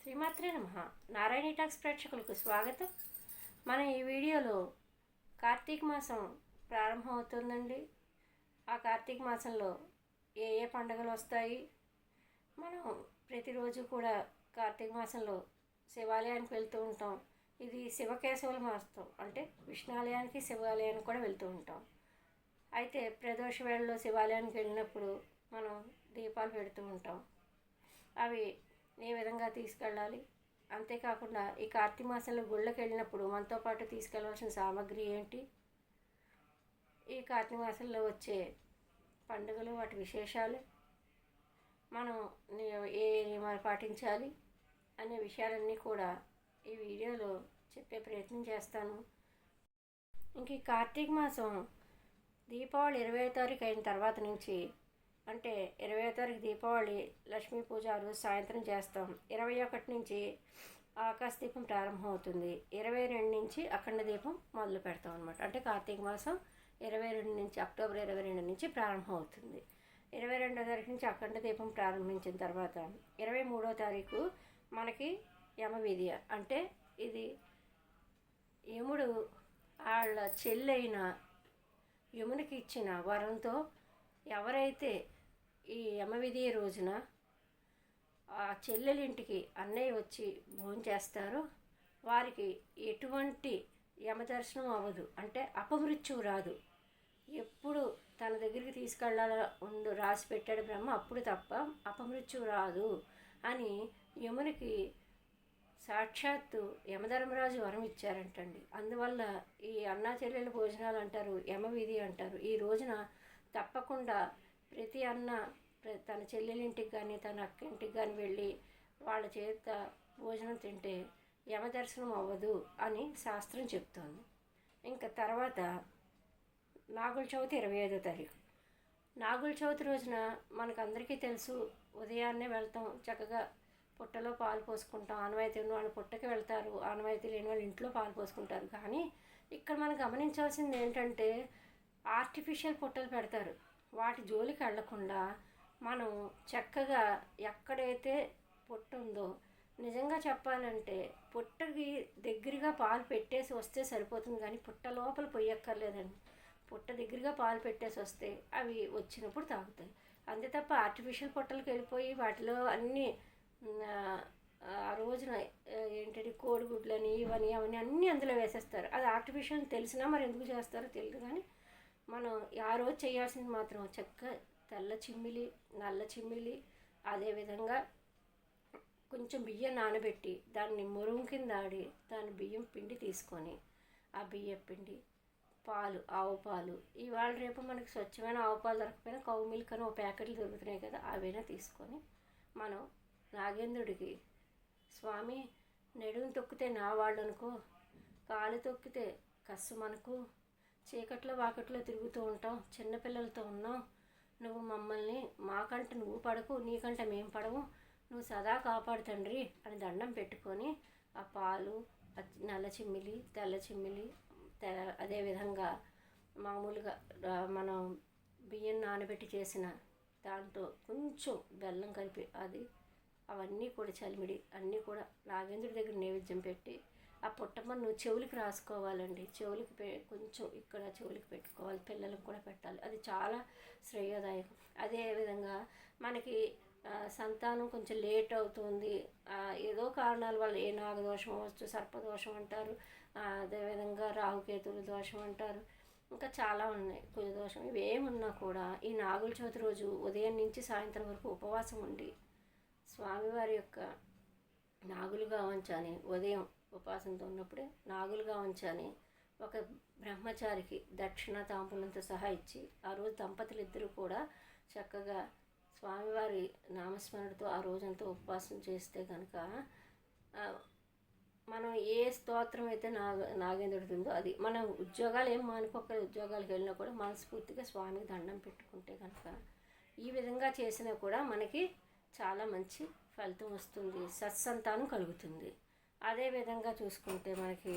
శ్రీమాత్రే నమః. నారాయణి టాక్స్ ప్రేక్షకులకు స్వాగతం. మనం ఈ వీడియోలో కార్తీక మాసం ప్రారంభం అవుతుందండి. ఆ కార్తీక మాసంలో ఏ ఏ పండుగలు వస్తాయి, మనం ప్రతిరోజు కూడా కార్తీక మాసంలో శివాలయానికి వెళ్తూ ఉంటాం. ఇది శివకేశవుల మాసం, అంటే విష్ణాలయానికి శివాలయానికి కూడా వెళ్తూ ఉంటాం. అయితే ప్రదోష వేళలో శివాలయానికి వెళ్ళినప్పుడు మనం దీపాలు పెడుతూ ఉంటాం. అవి ఏ విధంగా తీసుకెళ్ళాలి, అంతేకాకుండా ఈ కార్తీక మాసంలో గుళ్ళకి వెళ్ళినప్పుడు మనతో పాటు తీసుకెళ్ళవలసిన సామాగ్రి ఏంటి, ఈ కార్తీక మాసంలో వచ్చే పండుగలు వాటి విశేషాలు, మనం ఏ నియమాలు పాటించాలి అనే విషయాలన్నీ కూడా ఈ వీడియోలో చెప్పే ప్రయత్నం చేస్తాను. ఇంక ఈ కార్తీక మాసం దీపావళి 20వ తారీఖు అయిన తర్వాత నుంచి, అంటే 20వ తారీఖు దీపావళి లక్ష్మీ పూజ ఆ రోజు సాయంత్రం చేస్తాం. 21 నుంచి ఆకాశ దీపం ప్రారంభం అవుతుంది. 22 నుంచి అఖండ దీపం మొదలు పెడతాం అనమాట. అంటే కార్తీక మాసం 22 నుంచి అక్టోబర్ 22 నుంచి ప్రారంభం అవుతుంది. 22వ తారీఖు నుంచి అఖండ దీపం ప్రారంభించిన తర్వాత 23వ తారీఖు మనకి యమవిధియ, అంటే ఇది యముడు వాళ్ళ చెల్లైన యమునికి ఇచ్చిన వరంతో ఎవరైతే ఈ యమవిధి రోజున ఆ చెల్లెలింటికి అన్నయ్య వచ్చి భోంచేస్తారో వారికి ఎటువంటి యమదర్శనం అవ్వదు, అంటే అపమృత్యువు రాదు. ఎప్పుడు తన దగ్గరికి తీసుకెళ్ళాల రాసి పెట్టాడు బ్రహ్మ, అప్పుడు తప్ప అపమృత్యువు రాదు అని యమునికి సాక్షాత్తు యమధర్మరాజు వరం ఇచ్చారంటండి. అందువల్ల ఈ అన్నా చెల్లెల భోజనాలు అంటారు, యమవిధి అంటారు. ఈ రోజున తప్పకుండా ప్రతి అన్న తన చెల్లెలింటికి కానీ తన అక్కింటికి కానీ వెళ్ళి వాళ్ళ చేత భోజనం తింటే యమదర్శనం అవ్వదు అని శాస్త్రం చెప్తోంది. ఇంకా తర్వాత నాగుల చవితి 25వ తారీఖు. నాగుల చవితి రోజున మనకందరికీ తెలుసు, ఉదయాన్నే వెళ్తాం, చక్కగా పుట్టలో పాలు పోసుకుంటాం. ఆనవాయితీ ఉన్న వాళ్ళు పుట్టకి వెళ్తారు, ఆనవాయితీ లేని వాళ్ళు ఇంట్లో పాలు పోసుకుంటారు. కానీ ఇక్కడ మనం గమనించాల్సింది ఏంటంటే ఆర్టిఫిషియల్ పుట్టలు పెడతారు. వాటి జోలికి వెళ్లకుండా మనం చక్కగా ఎక్కడైతే పుట్ట ఉందో, నిజంగా చెప్పాలంటే పుట్టకి దగ్గరగా పాలు పెట్టేసి వస్తే సరిపోతుంది, కానీ పుట్ట లోపల పొయ్యక్కర్లేదండి. పుట్ట దగ్గరగా పాలు పెట్టేసి వస్తే అవి వచ్చినప్పుడు తాగుతాయి. అంతే తప్ప ఆర్టిఫిషియల్ పుట్టలకు వెళ్ళిపోయి వాటిలో అన్నీ ఆ రోజున ఏంటంటే కోడిగుడ్లని ఇవన్నీ అవన్నీ అన్నీ అందులో వేసేస్తారు. అది ఆర్టిఫిషియల్ తెలిసినా మరి ఎందుకు చేస్తారో తెలియదు. కానీ మనం ఆ రోజు చేయాల్సింది మాత్రం చక్కగా తెల్ల చిమ్మిలి, నల్ల చిమ్మిలి, అదేవిధంగా కొంచెం బియ్యం నానబెట్టి దాన్ని మురుగు కింద ఆడి దాని బియ్యం పిండి తీసుకొని ఆ బియ్యం పిండి, పాలు, ఆవు పాలు, ఇవాళ రేపు మనకి స్వచ్ఛమైన ఆవు పాలు దొరకపోయినా కౌ మిల్క్ అని ఒక ప్యాకెట్లు దొరుకుతున్నాయి కదా, అవైనా తీసుకొని మనం నాగేంద్రుడికి, స్వామి నెడుము తొక్కితే నా వాళ్ళు అనుకో, కాలు తొక్కితే కస్సుమనుకు, చీకట్లో వాకట్లో తిరుగుతూ ఉంటాం, చిన్నపిల్లలతో ఉన్నాం, నువ్వు మమ్మల్ని మాకంట నువ్వు పడకు, నీకంట మేము పడవు, నువ్వు సదా కాపాడు తండ్రి అని దండం పెట్టుకొని ఆ పాలు, నల్ల చిమ్మిలి, తెల్ల చిమ్మిలి, అదేవిధంగా మామూలుగా మనం బియ్యం నానబెట్టి చేసిన దాంతో కొంచెం బెల్లం కలిపి అవన్నీ కూడా చలిమిడి అన్నీ కూడా నాగేంద్రుడి దగ్గర నైవేద్యం పెట్టి ఆ పుట్టమ్మను చెవులకి రాసుకోవాలండి. చెవులకి కొంచెం ఇక్కడ చెవులకి పెట్టుకోవాలి, పిల్లలకు కూడా పెట్టాలి. అది చాలా శ్రేయోదాయకం. అదేవిధంగా మనకి సంతానం కొంచెం లేట్ అవుతుంది, ఏదో కారణాల వల్ల, ఏ నాగదోషం అవ్వచ్చు, సర్పదోషం అంటారు, అదేవిధంగా రాహుకేతువుల దోషం అంటారు, ఇంకా చాలా ఉన్నాయి, కుజదోషం, ఇవేమున్నా కూడా ఈ నాగుల చవితి రోజు ఉదయం నుంచి సాయంత్రం వరకు ఉపవాసం ఉండి స్వామివారి యొక్క నాగులుగా ఉంచాని, ఉదయం ఉపవాసంతో ఉన్నప్పుడే నాగులుగా ఉంచాని ఒక బ్రహ్మచారికి దక్షిణ తాంబూలంతో సహా ఇచ్చి ఆ రోజు దంపతులు ఇద్దరు కూడా చక్కగా స్వామివారి నామస్మరణతో ఆ రోజంతా ఉపవాసం చేస్తే కనుక మనం ఏ స్తోత్రం అయితే నాగేంద్రుడిది ఉందో అది, మనం ఉద్యోగాలు ఏం మానుకోక ఉద్యోగాలకు వెళ్ళినా కూడా మనస్ఫూర్తిగా స్వామికి దండం పెట్టుకుంటే కనుక ఈ విధంగా చేసినా కూడా మనకి చాలా మంచి ఫలితం వస్తుంది, సత్సంతానం కలుగుతుంది. అదేవిధంగా చూసుకుంటే మనకి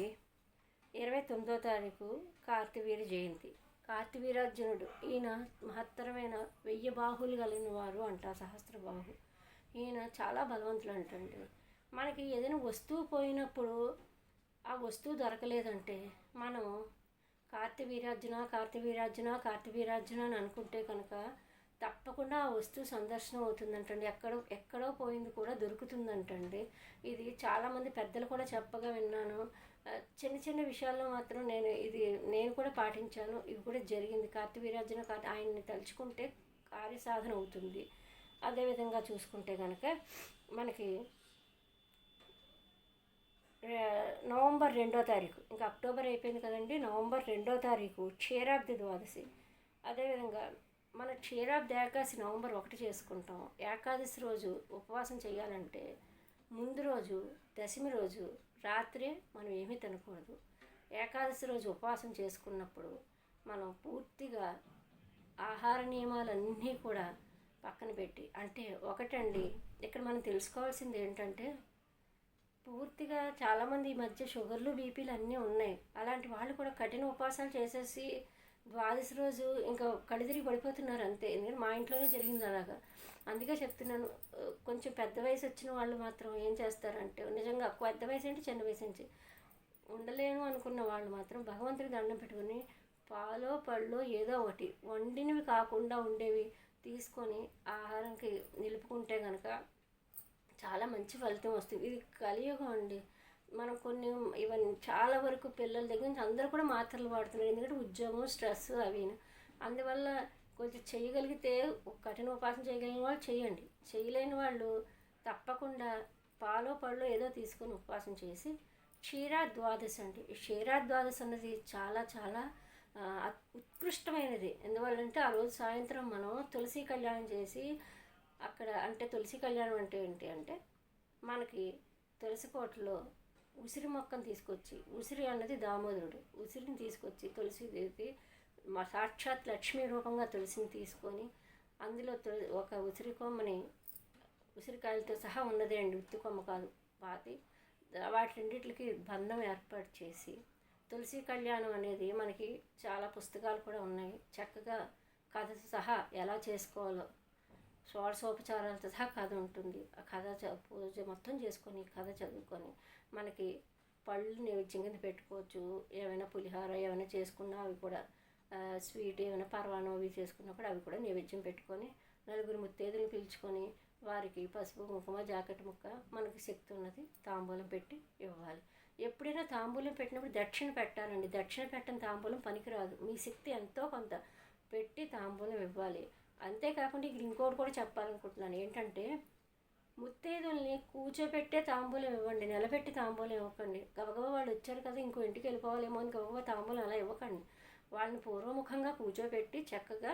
29వ తారీఖు కార్తవీర్య జయంతి. కార్తవీర్యార్జునుడు, ఈయన మహత్తరమైన 1000 బాహువులు కలిగిన వారు అంట, సహస్ర బాహు. ఈయన చాలా బలవంతులు అంటండి. మనకి ఏదైనా వస్తువు పోయినప్పుడు ఆ వస్తువు దొరకలేదంటే మనం కార్తవీర్యార్జున అని అనుకుంటే కనుక తప్పకుండా ఆ వస్తువు సందర్శనం అవుతుందంటండి. ఎక్కడో పోయింది కూడా దొరుకుతుందంటండి. ఇది చాలామంది పెద్దలు కూడా చెప్పగా విన్నాను. చిన్న చిన్న విషయాల్లో మాత్రం నేను కూడా పాటించాను. ఇవి కూడా జరిగింది. కార్తవీర్యార్జున ఆయన్ని తలుచుకుంటే కార్యసాధన అవుతుంది. అదేవిధంగా చూసుకుంటే కనుక మనకి నవంబర్ 2వ తారీఖు, ఇంకా అక్టోబర్ అయిపోయింది కదండి. నవంబర్ 2వ తారీఖు క్షీరాబ్ది ద్వాదశి. అదేవిధంగా మన క్షీరాబ్ది ఏకాదశి నవంబర్ 1 చేసుకుంటాం. ఏకాదశి రోజు ఉపవాసం చేయాలంటే ముందు రోజు దశమి రోజు రాత్రే మనం ఏమీ తినకూడదు. ఏకాదశి రోజు ఉపవాసం చేసుకున్నప్పుడు మనం పూర్తిగా ఆహార నియమాలన్నీ కూడా పక్కన పెట్టి, అంటే ఒకటండి ఇక్కడ మనం తెలుసుకోవాల్సింది ఏంటంటే పూర్తిగా చాలామంది ఈ మధ్య షుగర్లు బీపీలు అన్నీ ఉన్నాయి. అలాంటి వాళ్ళు కూడా కఠిన ఉపవాసాలు చేసేసి ద్వాదశి రోజు ఇంకా కడిదిరిగి పడిపోతున్నారు అంతే. ఎందుకంటే మా ఇంట్లోనే జరిగింది అలాగా. అందుకే చెప్తున్నాను, కొంచెం పెద్ద వయసు వచ్చిన వాళ్ళు మాత్రం ఏం చేస్తారంటే, నిజంగా పెద్ద వయసు అంటే చిన్న వయసు నుంచి ఉండలేను అనుకున్న వాళ్ళు మాత్రం భగవంతుడికి దండం పెట్టుకుని పాలో పళ్ళో ఏదో ఒకటి వండినవి కాకుండా ఉండేవి తీసుకొని ఆహారంకి నిలుపుకుంటే కనుక చాలా మంచి ఫలితం వస్తుంది. ఇది కలియుగం అండి. మనం కొన్ని ఇవన్నీ చాలా వరకు పిల్లల దగ్గర నుంచి అందరూ కూడా మాత్రలు వాడుతున్నారు. ఎందుకంటే ఉద్యోగం, స్ట్రెస్ అవిను. అందువల్ల కొంచెం చేయగలిగితే కఠిన ఉపాసన చేయగలిగిన వాళ్ళు చేయండి. చేయలేని వాళ్ళు తప్పకుండా పాలో పళ్ళో ఏదో తీసుకొని ఉపవాసం చేసి క్షీరాద్వాదశి అండి. ఈ క్షీరాద్వాదశి అన్నది చాలా చాలా ఉత్కృష్టమైనది. ఎందువల్లంటే ఆ రోజు సాయంత్రం మనం తులసి కళ్యాణం చేసి అక్కడ, అంటే తులసి కళ్యాణం అంటే ఏంటి అంటే మనకి తులసి కోటలో ఉసిరి మొక్కను తీసుకొచ్చి, ఉసిరి అన్నది దామోదరుడు, ఉసిరిని తీసుకొచ్చి తులసిదేవికి మా సాక్షాత్ లక్ష్మీ రూపంగా తులసిని తీసుకొని అందులో ఒక ఉసిరి కొమ్మని ఉసిరికాయలతో సహా ఉన్నదే అండి, ఉత్తి కొమ్మ కాదు, పాతి వాటి రెండింటికి బంధం ఏర్పాటు చేసి తులసి కళ్యాణం అనేది మనకి చాలా పుస్తకాలు కూడా ఉన్నాయి. చక్కగా కథతో సహా ఎలా చేసుకోవాలో షోడశోపచారాలతో సహా కథ ఉంటుంది. ఆ కథ పూజ మొత్తం చేసుకొని కథ చదువుకొని మనకి పళ్ళు నైవేద్యం కింద పెట్టుకోవచ్చు. ఏమైనా పులిహార ఏమైనా చేసుకున్నా అవి కూడా, స్వీట్ ఏమైనా పరవాణం అవి చేసుకున్నప్పుడు అవి కూడా నైవేద్యం పెట్టుకొని నలుగురు ముత్తైదులను పిలుచుకొని వారికి పసుపు కుంకుమ జాకెట్ ముక్క మనకి శక్తి ఉన్నది తాంబూలం పెట్టి ఇవ్వాలి. ఎప్పుడైనా తాంబూలం పెట్టినప్పుడు దక్షిణ పెట్టాలండి. దక్షిణ పెట్టని తాంబూలం పనికిరాదు. మీ శక్తి ఎంతో కొంత పెట్టి తాంబూలం ఇవ్వాలి. అంతేకాకుండా ఇక్కడ ఇంకోటి కూడా చెప్పాలనుకుంటున్నాను. ఏంటంటే ముత్తైదుల్ని కూర్చోపెట్టే తాంబూలం ఇవ్వండి, నిలబెట్టి తాంబూలం ఇవ్వకండి. గబగబా వాళ్ళు వచ్చారు కదా ఇంకో ఇంటికి వెళ్ళిపోవాలేమో అని గబగబా తాంబూలం అలా ఇవ్వకండి. వాళ్ళని పూర్వముఖంగా కూర్చోపెట్టి చక్కగా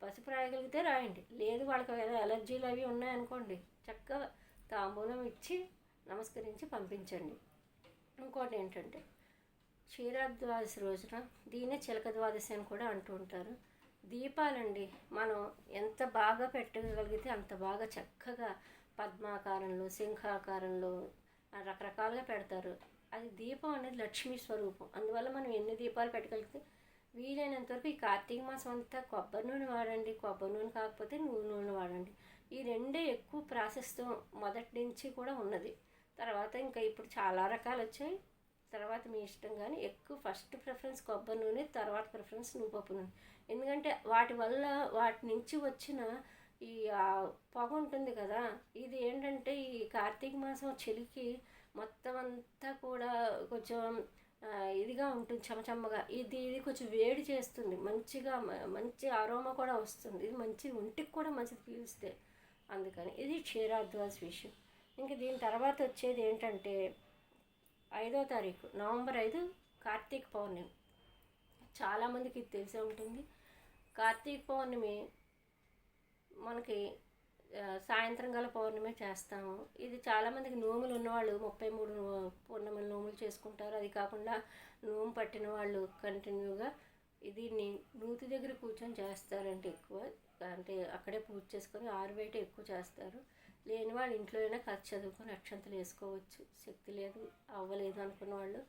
పసుపు రాయగలిగితే రాయండి. లేదు వాళ్ళకి ఎలర్జీలు అవి ఉన్నాయనుకోండి, చక్కగా తాంబూలం ఇచ్చి నమస్కరించి పంపించండి. ఇంకోటి ఏంటంటే క్షీరాద్వాదశి రోజున దీన్నే చిలక ద్వాదశి అని కూడా అంటూ ఉంటారు. దీపాలండి మనం ఎంత బాగా పెట్టగలిగితే అంత బాగా చక్కగా పద్మాకారంలో, శంఖాకారంలో రకరకాలుగా పెడతారు. అది దీపం అనేది లక్ష్మీ స్వరూపం. అందువల్ల మనం ఎన్ని దీపాలు పెట్టగలిగితే వీలైనంతవరకు ఈ కార్తీక మాసం అంతా కొబ్బరి నూనె వాడండి. కొబ్బరి నూనె కాకపోతే నువ్వు నూనె వాడండి. ఈ రెండే ఎక్కువ ప్రాసెస్తో మొదటి నుంచి కూడా ఉన్నది. తర్వాత ఇంకా ఇప్పుడు చాలా రకాలు వచ్చాయి. తర్వాత మీ ఇష్టం, కానీ ఎక్కువ ఫస్ట్ ప్రిఫరెన్స్ కొబ్బరి నూనె, తర్వాత ప్రిఫరెన్స్ నువ్వుపప్పు నూనె. ఎందుకంటే వాటి వల్ల వాటి నుంచి వచ్చిన ఈ పొగ ఉంటుంది కదా, ఇది ఏంటంటే ఈ కార్తీక మాసం చలికి మొత్తం అంతా కూడా కొంచెం ఇదిగా ఉంటుంది, చెమచమ్మగా. ఇది కొంచెం వేడి చేస్తుంది, మంచిగా మంచి అరోమా కూడా వస్తుంది. ఇది మంచి ఒంటికి కూడా మంచిది పీలిస్తే. అందుకని ఇది క్షీరాద్వాదశి విషయం. ఇంక దీని తర్వాత వచ్చేది ఏంటంటే 5వ తారీఖు, నవంబర్ 5 కార్తీక పౌర్ణమి. చాలామందికి ఇది తెలిసే ఉంటుంది. కార్తీక పౌర్ణమి మనకి సాయంత్రం గల పౌర్ణమి చేస్తాము. ఇది చాలామందికి నోములు ఉన్నవాళ్ళు 33 పౌర్ణమి నోములు చేసుకుంటారు. అది కాకుండా నోము పట్టిన వాళ్ళు కంటిన్యూగా దీన్ని నూతి దగ్గర కూర్చొని చేస్తారంటే ఎక్కువ, అంటే అక్కడే పూజ చేసుకొని ఆరుబయట ఎక్కువ చేస్తారు. లేని వాళ్ళు ఇంట్లో అయినా కథ చదువుకొని అక్షంతలు వేసుకోవచ్చు. శక్తి లేదు, అవ్వలేదు అనుకున్న వాళ్ళు.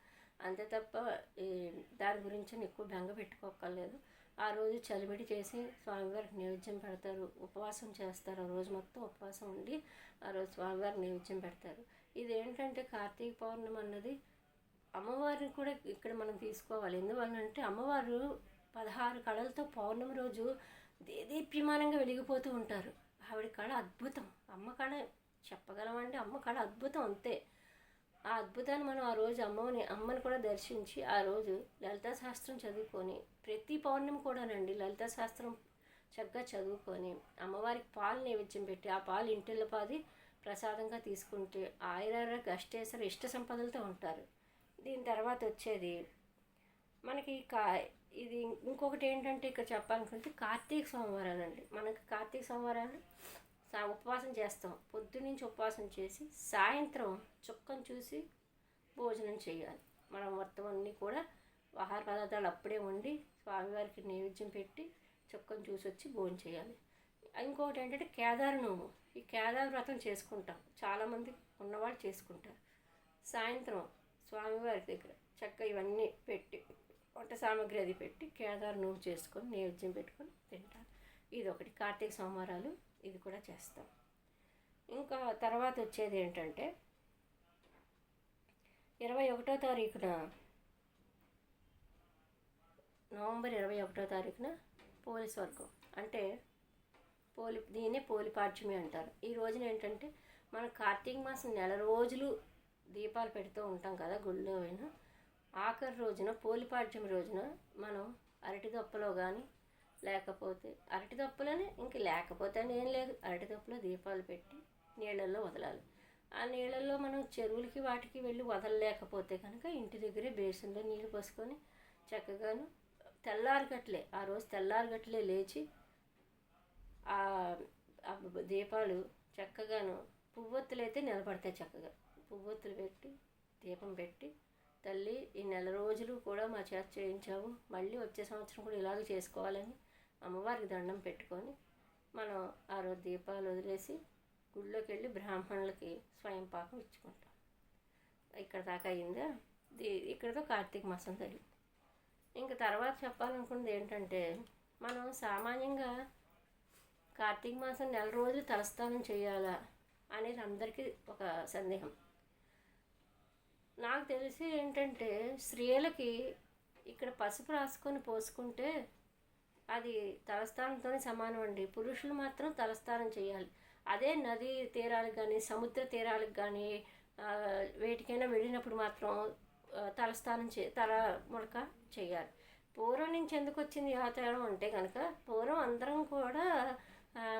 అంతే తప్ప దాని గురించి ఎక్కువ బెంగ పెట్టుకోక్కర్లేదు. ఆ రోజు చలిమిడి చేసి స్వామివారికి నైవేద్యం పెడతారు, ఉపవాసం చేస్తారు. ఆ రోజు మొత్తం ఉపవాసం ఉండి ఆ రోజు స్వామివారికి నైవేద్యం పెడతారు. ఇదేంటంటే కార్తీక పౌర్ణమి అన్నది అమ్మవారిని కూడా ఇక్కడ మనం తీసుకోవాలి. ఎందువల్లంటే అమ్మవారు 16 కళలతో పౌర్ణమి రోజు దేదీప్యమానంగా వెలిగిపోతూ ఉంటారు. ఆవిడ కళ అద్భుతం. అమ్మ కళ చెప్పగలమండి, అమ్మ కళ అద్భుతం అంతే. ఆ అద్భుతాన్ని మనం ఆ రోజు అమ్మని కూడా దర్శించి ఆ రోజు లలితా శాస్త్రం చదువుకొని, ప్రతి పౌర్ణమి కూడానండి లలితా శాస్త్రం చక్కగా చదువుకొని అమ్మవారికి పాలు నైవేద్యం పెట్టి ఆ పాలు ఇంటిల్ల పాది ప్రసాదంగా తీసుకుంటే ఆయురారోగ్య అష్టేశ్వర ఇష్ట సంపదలతో ఉంటారు. దీని తర్వాత వచ్చేది మనకి ఇది ఇంకొకటి ఏంటంటే ఇక్కడ చెప్పాలనుకుంటే కార్తీక సోమవారాలు అండి. మనకి కార్తీక సోమవారాలు ఉపవాసం చేస్తాం. పొద్దున్నుంచి ఉపవాసం చేసి సాయంత్రం చుక్కను చూసి భోజనం చేయాలి. మనం మొత్తం అన్నీ కూడా ఆహార పదార్థాలు అప్పుడే వండి స్వామివారికి నైవేద్యం పెట్టి చుక్కను చూసి వచ్చి భోజనం చేయాలి. ఇంకొకటి ఏంటంటే కేదార నోము. ఈ కేదార వ్రతం చేసుకుంటాం, చాలామంది ఉన్నవాళ్ళు చేసుకుంటారు. సాయంత్రం స్వామివారి దగ్గర చక్కగా ఇవన్నీ పెట్టి వంట సామాగ్రి అది పెట్టి కేదార నోము చేసుకొని నైవేద్యం పెట్టుకొని తింటారు. ఇది ఒకటి కార్తీక సోమవారాలు, ఇది కూడా చేస్తాం. ఇంకా తర్వాత వచ్చేది ఏంటంటే 21వ తారీఖున నవంబర్ 21వ తారీఖున పోలీస్ వర్గం అంటే దీన్నే పోలిపాడ్యమి అంటారు. ఈ రోజున ఏంటంటే మన కార్తీక మాసం నెల రోజులు దీపాలు పెడుతూ ఉంటాం కదా గుళ్ళో అయినా. ఆఖరి రోజున పోలిపాడ్యమి రోజున మనం అరటి దొప్పలో కానీ లేకపోతే అరటి దొప్పలోనే ఇంక లేకపోతే ఏం లేదు, అరటి దొప్పలో దీపాలు పెట్టి నీళ్ళల్లో వదలాలి. ఆ నీళ్ళల్లో మనం చెరువులకి వాటికి వెళ్ళి వదలలేకపోతే కనుక ఇంటి దగ్గరే బేసిన్లో నీళ్ళు పోసుకొని చక్కగాను తెల్లారగట్లే ఆ రోజు తెల్లారగట్లే లేచి ఆ దీపాలు చక్కగాను పువ్వొత్తులు అయితే నిలబడతాయి. చక్కగా పువ్వొత్తులు పెట్టి దీపం పెట్టి, తల్లి ఈ నెల రోజులు కూడా మా చేత చేయించావు, మళ్ళీ వచ్చే సంవత్సరం కూడా ఇలాగే చేసుకోవాలని అమ్మవారికి దండం పెట్టుకొని మనం ఆ రోజు దీపాలు వదిలేసి గుళ్ళోకి వెళ్ళి బ్రాహ్మణులకి స్వయం పాకం ఇచ్చుకుంటాం. ఇక్కడ దాకా అయిందా? ఇక్కడతో కార్తీక మాసం జరిగింది. ఇంక తర్వాత చెప్పాలనుకున్నది ఏంటంటే మనం సామాన్యంగా కార్తీక మాసం నెల రోజులు తలస్నానం చేయాలా అనేది అందరికీ ఒక సందేహం. నాకు తెలిసి ఏంటంటే స్త్రీలకి ఇక్కడ పసుపు రాసుకొని పోసుకుంటే అది తలస్నానంతోనే సమానం అండి. పురుషులు మాత్రం తలస్నానం చేయాలి. అదే నదీ తీరాలకు కానీ సముద్ర తీరాలకు కానీ వేటికైనా వెళ్ళినప్పుడు మాత్రం తలస్నానం తల ముడక చేయాలి. పూర్వం నుంచి ఎందుకు వచ్చింది ఆచారం అంటే కనుక పూర్వం అందరం కూడా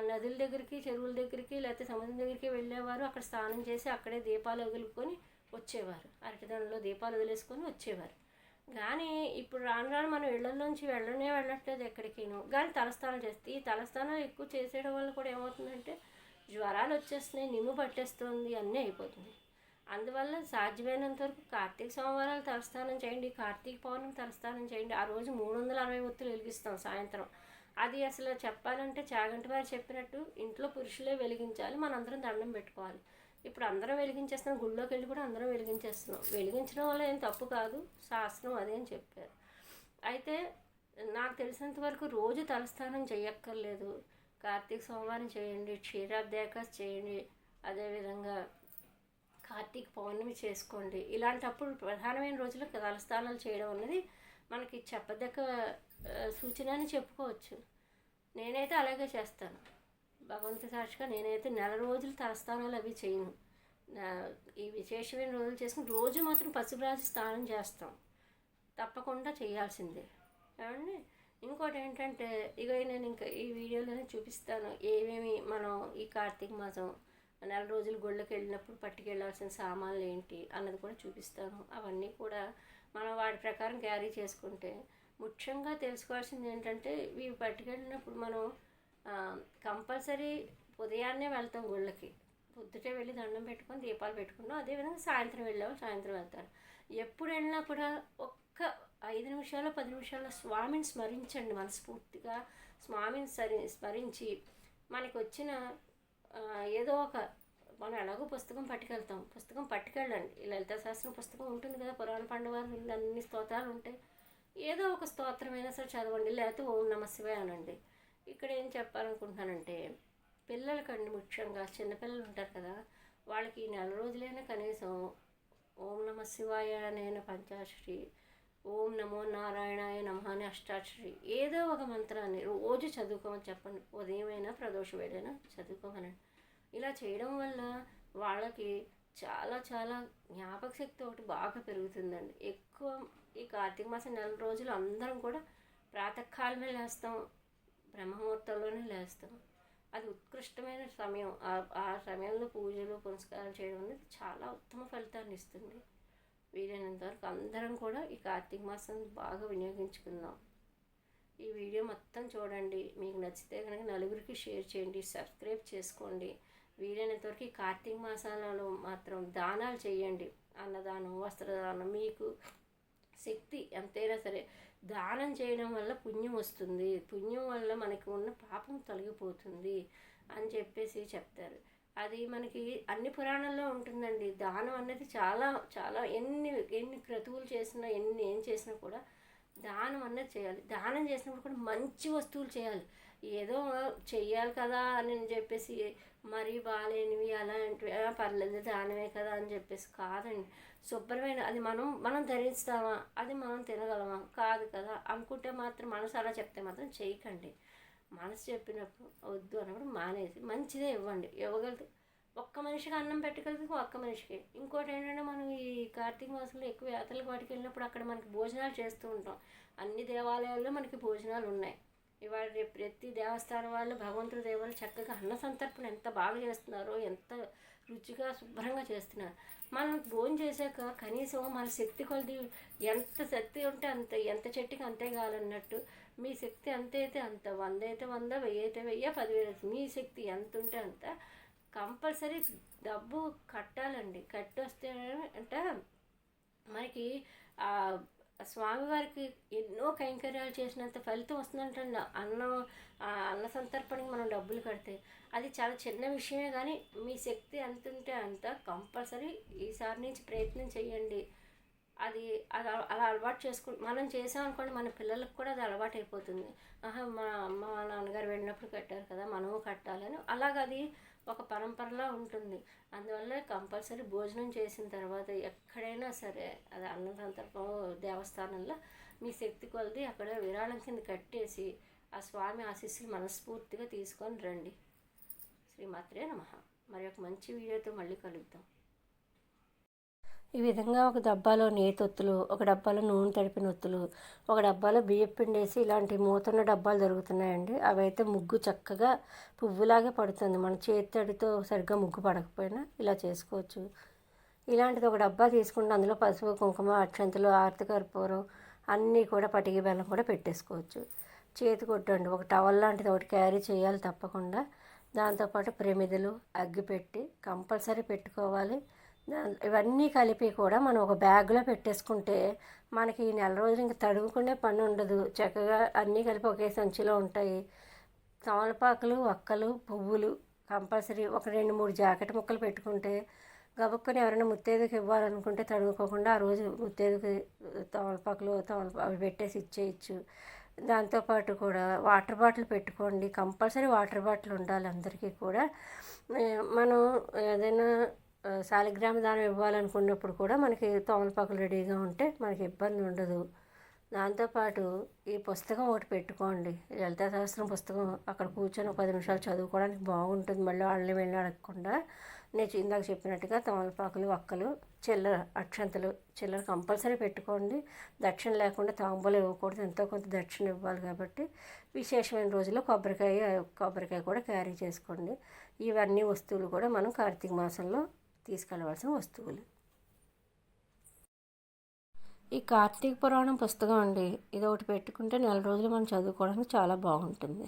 నదుల దగ్గరికి చెరువుల దగ్గరికి లేకపోతే సముద్రం దగ్గరికి వెళ్ళేవారు. అక్కడ స్నానం చేసి అక్కడే దీపాలు వదులుకొని వచ్చేవారు, అరటిదండలో దీపాలు వదిలేసుకొని వచ్చేవారు. కానీ ఇప్పుడు రాను రాను మనం ఇళ్లలోంచి వెళ్ళట్లేదు ఎక్కడికిను. కానీ తలస్నానం చేస్తే ఈ తలస్నానం ఎక్కువ చేసేయడం వల్ల కూడా ఏమవుతుందంటే జ్వరాలు వచ్చేస్తున్నాయి, నిమ్ము పట్టేస్తుంది, అన్నీ అయిపోతుంది. అందువల్ల సాధ్యమైనంత వరకు కార్తీక సోమవారాలు తలస్నానం చేయండి, కార్తీక పౌర్ణమి తలస్నానం చేయండి. ఆ రోజు 360 ఒత్తులు వెలిగిస్తాం సాయంత్రం. అది అసలు చెప్పాలంటే చాగంటి వారు చెప్పినట్టు ఇంట్లో పురుషులే వెలిగించాలి, మనందరం దండం పెట్టుకోవాలి. ఇప్పుడు అందరం వెలిగించేస్తున్నాం, గుళ్ళోకి వెళ్ళి కూడా అందరం వెలిగించేస్తున్నాం. వెలిగించడం వల్ల ఏం తప్పు కాదు, శాస్త్రం అదే అని చెప్పారు. అయితే నాకు తెలిసినంత వరకు రోజు తలస్నానం చేయక్కర్లేదు. కార్తీక సోమవారం చేయండి, క్షీరాబ్దేకాశ చేయండి, అదేవిధంగా కార్తీక పౌర్ణమి చేసుకోండి. ఇలాంటప్పుడు ప్రధానమైన రోజులు తలస్నానాలు చేయడం అనేది మనకి చెప్పదగ్గ సూచన అని చెప్పుకోవచ్చు. నేనైతే అలాగే చేస్తాను. భగవంతు సాక్షిగా నేనైతే నెల రోజులు తలస్నానాలు అవి చేయను. ఈ విశేషమైన రోజులు చేసుకుని రోజు మాత్రం పసుపు రాసి స్నానం చేస్తాం, తప్పకుండా చేయాల్సిందే. ఏమండి ఇంకోటి ఏంటంటే ఇక నేను ఇంకా ఈ వీడియోలోనే చూపిస్తాను ఏమేమి మనం ఈ కార్తీక మాసం నెల రోజులు గుళ్ళకి వెళ్ళినప్పుడు పట్టుకెళ్ళాల్సిన సామాన్లు ఏంటి అన్నది కూడా చూపిస్తాను. అవన్నీ కూడా మనం వాటి ప్రకారం క్యారీ చేసుకుంటే ముఖ్యంగా తెలుసుకోవాల్సింది ఏంటంటే ఇవి పట్టుకెళ్ళినప్పుడు మనం కంపల్సరీ ఉదయాన్నే వెళ్తాం గుళ్ళకి. పొద్దుటే వెళ్ళి దండం పెట్టుకొని దీపాలు పెట్టుకున్నాం. అదేవిధంగా సాయంత్రం వెళ్ళేవాళ్ళు సాయంత్రం వెళ్తారు. ఎప్పుడు వెళ్ళినా కూడా ఒక్క 5 నిమిషాలు 10 నిమిషాల స్వామిని స్మరించండి. మనస్ఫూర్తిగా స్వామిని స్మరించి మనకి వచ్చిన ఏదో ఒక మనం ఎలాగో పుస్తకం పట్టుకెళ్తాం, పుస్తకం పట్టుకెళ్ళండి. ఈ లలితా శాస్త్రం పుస్తకం ఉంటుంది కదా, పురాణ పండుగ అన్ని స్తోత్రాలు ఉంటాయి. ఏదో ఒక స్తోత్రమైనా సరే చదవండి, లేకపోతే ఓం నమ శివాయ అనండి. ఇక్కడ ఏం చెప్పాలనుకుంటున్నానంటే, పిల్లలకండి ముఖ్యంగా చిన్నపిల్లలు ఉంటారు కదా, వాళ్ళకి ఈ నెల రోజులైనా కనీసం ఓం నమ శివాయ అనేన పంచాక్షరి, ఓం నమో నారాయణాయ నమః అని అష్టాక్షరి, ఏదో ఒక మంత్రాన్ని రోజు చదువుకోమని చెప్పండి. ఉదయమైనా ప్రదోష వేళైనా చదువుకోమనండి. ఇలా చేయడం వల్ల వాళ్ళకి చాలా చాలా జ్ఞాపక శక్తి ఒకటి బాగా పెరుగుతుందండి. ఎక్కువ ఈ కార్తీక మాసం నెల రోజులు అందరం కూడా ప్రాతకాలమే లేస్తాం, బ్రహ్మముహూర్తంలోనే లేస్తాం. అది ఉత్కృష్టమైన సమయం. ఆ సమయంలో పూజలు పునస్కారాలు చేయడం అనేది చాలా ఉత్తమ ఫలితాన్ని ఇస్తుంది. వీలైనంత వరకు అందరం కూడా ఈ కార్తీక మాసం బాగా వినియోగించుకుందాం. ఈ వీడియో మొత్తం చూడండి. మీకు నచ్చితే కనుక నలుగురికి షేర్ చేయండి, సబ్స్క్రైబ్ చేసుకోండి. వీలైనంతవరకు ఈ కార్తీక మాసాలలో మాత్రం దానాలు చేయండి. అన్నదానం, వస్త్రదానం, మీకు శక్తి ఎంతైనా సరే దానం చేయడం వల్ల పుణ్యం వస్తుంది. పుణ్యం వల్ల మనకి ఉన్న పాపం తొలగిపోతుంది అని చెప్పేసి చెప్తారు. అది మనకి అన్ని పురాణాల్లో ఉంటుందండి. దానం అనేది చాలా చాలా ఎన్ని క్రతువులు చేసినా ఏం చేసినా కూడా దానం అన్నది చేయాలి. దానం చేసినప్పుడు కూడా మంచి వస్తువులు చేయాలి. ఏదో చెయ్యాలి కదా అని చెప్పేసి మరీ బాగాలేనివి అలాంటివి పర్లేదు దానమే కదా అని చెప్పేసి కాదండి. శుభ్రమైన అది మనం ధరిస్తామా, అది మనం తినగలమా, కాదు కదా అనుకుంటే మాత్రం మనసు అలా చెప్తే మాత్రం చేయకండి. మనసు చెప్పినప్పుడు వద్దు అన్నప్పుడు మానేసి మంచిదే ఇవ్వండి. ఇవ్వగలిగితే ఒక్క మనిషికి అన్నం పెట్టగలిగితే ఒక్క మనిషికి. ఇంకోటి ఏంటంటే మనం ఈ కార్తీక మాసంలో ఎక్కువ యాత్రలకు వాటికి వెళ్ళినప్పుడు అక్కడ మనకి భోజనాలు చేస్తూ ఉంటాం. అన్ని దేవాలయాల్లో మనకి భోజనాలు ఉన్నాయి. ఇవాళ రేపు ప్రతి దేవస్థానం వాళ్ళు భగవంతుడి దేవాలు చక్కగా అన్న సంతర్పణ ఎంత బాగా చేస్తున్నారో, ఎంత రుచిగా శుభ్రంగా చేస్తున్నారు. మనం భోజనం చేశాక కనీసం మన శక్తి కొలది ఎంత శక్తి ఉంటే అంత, ఎంత చెట్టుకి అంతే కావాలన్నట్టు మీ శక్తి అంత అయితే అంత, 100 అయితే 100, 1000 అయితే 1000, 10,000 మీ శక్తి ఎంత ఉంటే అంత కంపల్సరీ డబ్బు కట్టాలండి. కట్టొస్తే అంటే మనకి స్వామివారికి ఎన్నో కైంకర్యాలు చేసినంత ఫలితం వస్తుందంటండి. అన్న సంతర్పణకి మనం డబ్బులు కడితే అది చాలా చిన్న విషయమే, కానీ మీ శక్తి ఎంత ఉంటే అంత కంపల్సరీ ఈసారి నుంచి ప్రయత్నం చేయండి. అది అలా అలవాటు మనం చేసామనుకోండి, మన పిల్లలకు కూడా అది అలవాటు అయిపోతుంది. మా అమ్మ మా నాన్నగారు వెళ్ళినప్పుడు కట్టారు కదా, మనము కట్టాలని అది ఒక పరంపరలా ఉంటుంది. అందువల్ల కంపల్సరీ భోజనం చేసిన తర్వాత ఎక్కడైనా సరే అది అన్న సందర్భం దేవస్థానంలో మీ శక్తి కొలది అక్కడ విరాళం కింద కట్టేసి ఆ స్వామి ఆశీస్సులు మనస్ఫూర్తిగా తీసుకొని రండి. శ్రీమాత్రే నమః. మరి ఒక మంచి వీడియోతో మళ్ళీ కలుద్దాం. ఈ విధంగా ఒక డబ్బాలో నేతొత్తులు, ఒక డబ్బాలో నూనె తడిపిన ఒత్తులు, ఒక డబ్బాలో బియ్యం పిండి వేసి ఇలాంటి మూతున్న డబ్బాలు దొరుకుతున్నాయండి. అవైతే ముగ్గు చక్కగా పువ్వులాగే పడుతుంది. మన చేతితో సరిగ్గా ముగ్గు పడకపోయినా ఇలా చేసుకోవచ్చు. ఇలాంటిది ఒక డబ్బా తీసుకుంటే అందులో పసుపు, కుంకుమ, అక్షంతలు, ఆర్తి కర్పూరం అన్నీ కూడా పటికి బెల్లం కూడా పెట్టేసుకోవచ్చు. చేతి కొట్టండి. ఒక టవల్ లాంటిది ఒకటి క్యారీ చేయాలి తప్పకుండా. దాంతోపాటు ప్రమిదలు, అగ్గిపెట్టి కంపల్సరీ పెట్టుకోవాలి. ఇవన్నీ కలిపి కూడా మనం ఒక బ్యాగ్లో పెట్టేసుకుంటే మనకి ఈ నెల రోజులు ఇంకా తడుముకునే పని ఉండదు. చక్కగా అన్నీ కలిపి ఒకే సంచిలో ఉంటాయి. తమలపాకులు, ఒక్కలు, పువ్వులు కంపల్సరీ ఒక 2-3 జాకెట్ ముక్కలు పెట్టుకుంటే గబుక్కుని ఎవరైనా ముత్తైదుకి ఇవ్వాలనుకుంటే తడుముకోకుండా ఆ రోజు ముత్తైదుకి తమలపాకులు పెట్టేసి ఇచ్చేయచ్చు. దాంతోపాటు కూడా వాటర్ బాటిల్ పెట్టుకోండి. కంపల్సరీ వాటర్ బాటిల్ ఉండాలి అందరికీ కూడా. మనం ఏదైనా శాలిగ్రామ దానం ఇవ్వాలనుకున్నప్పుడు కూడా మనకి తమలపాకులు రెడీగా ఉంటే మనకి ఇబ్బంది ఉండదు. దాంతోపాటు ఈ పుస్తకం ఒకటి పెట్టుకోండి. లలితా సహస్రం పుస్తకం అక్కడ కూర్చొని 10 నిమిషాలు చదువుకోవడానికి బాగుంటుంది. మళ్ళీ వాళ్ళని వెళ్ళి అడగకుండా నేను ఇందాక చెప్పినట్టుగా తమలపాకులు, ఒక్కలు, చిల్లర, అక్షంతలు, చిల్లర కంపల్సరీ పెట్టుకోండి. దక్షిణ లేకుండా తాంబూలం ఇవ్వకూడదు. ఎంతో కొంత దక్షిణ ఇవ్వాలి కాబట్టి విశేషమైన రోజుల్లో కొబ్బరికాయ కూడా క్యారీ చేసుకోండి. ఇవన్నీ వస్తువులు కూడా మనం కార్తీక మాసంలో తీసుకెళ్ళవలసిన వస్తువులు. ఈ కార్తీక పురాణం పుస్తకం అండి, ఇది ఒకటి పెట్టుకుంటే నెల రోజులు మనం చదువుకోవడానికి చాలా బాగుంటుంది.